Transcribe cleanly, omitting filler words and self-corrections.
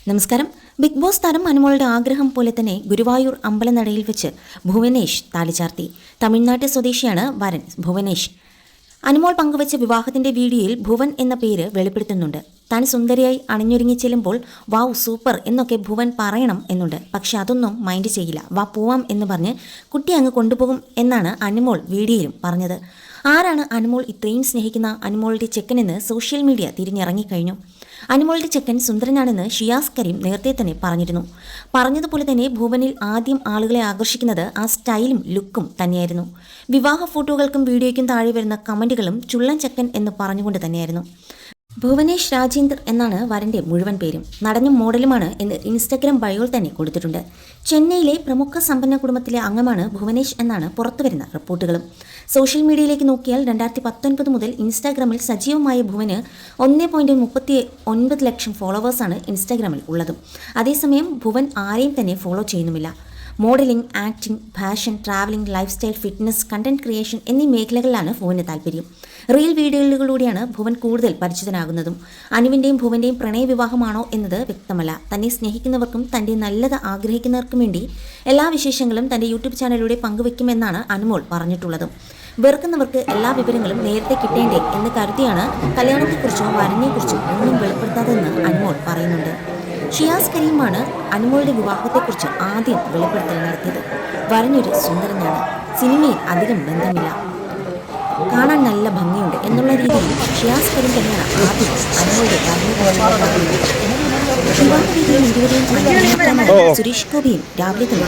നമസ്കാരം. Big boss താരം അനുമോളുടെ ആഗ്രഹം പോലെ തന്നെ ഗുരുവായൂർ അമ്പലനടയിൽ വെച്ച് ഭുവനേഷ് താലിചാർത്തി. തമിഴ്നാട്ട് സ്വദേശിയാണ് വരൻ ഭുവനേഷ്. അനുമോൾ പങ്കുവച്ച വിവാഹത്തിന്റെ വീഡിയോയിൽ ഭുവൻ എന്ന പേര് വെളിപ്പെടുത്തുന്നുണ്ട്. താൻ സുന്ദരിയായി അണിഞ്ഞൊരുങ്ങി ചെല്ലുമ്പോൾ വാവ് സൂപ്പർ എന്നൊക്കെ ഭുവൻ പറയണം എന്നുണ്ട്. പക്ഷെ അതൊന്നും മൈൻഡ് ചെയ്യില്ല. വാ പോവാം എന്ന് പറഞ്ഞ് കുട്ടി അങ്ങ് കൊണ്ടുപോകും എന്നാണ് അനുമോൾ വീഡിയോയിലും പറഞ്ഞത്. ആരാണ് അനുമോൾ ഇത്രയും സ്നേഹിക്കുന്ന അനുമോളുടെ ചെക്കനെന്ന് സോഷ്യൽ മീഡിയ തിരിഞ്ഞിറങ്ങിക്കഴിഞ്ഞു. അനുമോളുടെ ചെക്കൻ സുന്ദരനാണെന്ന് ഷിയാസ് കരീം നേരത്തെ തന്നെ പറഞ്ഞിരുന്നു. പറഞ്ഞതുപോലെ തന്നെ ഭുവനിൽ ആദ്യം ആളുകളെ ആകർഷിക്കുന്നത് ആ സ്റ്റൈലും ലുക്കും തന്നെയായിരുന്നു. വിവാഹ ഫോട്ടോകൾക്കും വീഡിയോയ്ക്കും താഴെ വരുന്ന കമന്റുകളും ചുള്ളൻ ചെക്കൻ എന്ന് പറഞ്ഞുകൊണ്ട് തന്നെയായിരുന്നു. ഭുവനേഷ് രാജേന്ദർ എന്നാണ് വരൻ്റെ മുഴുവൻ പേരും. നടനും മോഡലുമാണ് എന്ന് ഇൻസ്റ്റഗ്രാം ബയോയിൽ തന്നെ കൊടുത്തിട്ടുണ്ട്. ചെന്നൈയിലെ പ്രമുഖ സമ്പന്ന കുടുംബത്തിലെ അംഗമാണ് ഭുവനേഷ് എന്നാണ് പുറത്തുവരുന്ന റിപ്പോർട്ടുകളും. സോഷ്യൽ മീഡിയയിലേക്ക് നോക്കിയാൽ 2019 മുതൽ ഇൻസ്റ്റാഗ്രാമിൽ സജീവമായ ഭുവന് 1.39 ലക്ഷം ഫോളോവേഴ്സാണ് ഇൻസ്റ്റാഗ്രാമിൽ ഉള്ളതും. അതേസമയം ഭുവൻ ആരെയും തന്നെ ഫോളോ ചെയ്യുന്നുമില്ല. Modelling, acting, fashion, travelling, life style, fitness, content creation എന്നീ മേഖലകളിലാണ് ഭുവന് താല്പര്യം. റീൽ വീഡിയോകളിലൂടെയാണ് ഭുവൻ കൂടുതൽ പരിചിതനാകുന്നതും. അനുവിൻ്റെയും ഭുവൻ്റെയും പ്രണയവിവാഹമാണോ എന്നത് വ്യക്തമല്ല. തന്നെ സ്നേഹിക്കുന്നവർക്കും തൻ്റെ നല്ലത് ആഗ്രഹിക്കുന്നവർക്കും വേണ്ടി എല്ലാ വിശേഷങ്ങളും തൻ്റെ യൂട്യൂബ് ചാനലിലൂടെ പങ്കുവയ്ക്കുമെന്നാണ് അനുമോൾ പറഞ്ഞിട്ടുള്ളതും. വെറുക്കുന്നവർക്ക് എല്ലാ വിവരങ്ങളും നേരത്തെ കിട്ടേണ്ടേ എന്ന് കരുതിയാണ് കല്യാണത്തെക്കുറിച്ചോ വരനെക്കുറിച്ചോ ഒന്നും വെളിപ്പെടുത്താതെന്ന് അനുമോൾ പറയുന്നുണ്ട്. ഷിയാസ് കരീമാണ് അനുമോളുടെ വിവാഹത്തെക്കുറിച്ച് ആദ്യം വെളിപ്പെടുത്തൽ നടത്തിയത്. വരനൊരു സുന്ദരനാണ്, സിനിമയിൽ അധികം ബന്ധമില്ല, കാണാൻ നല്ല ഭംഗിയുണ്ട് എന്നുള്ള രീതിയിൽ ഷിയാസ് കരീം തന്നെയാണ് ആദ്യം അനുമോളുടെ വരനെക്കുറിച്ച്. വിവാഹ രീതിയിൽ ഇരുവരെയും സുരേഷ് ഗോപിയും രാവിലെ തന്നെ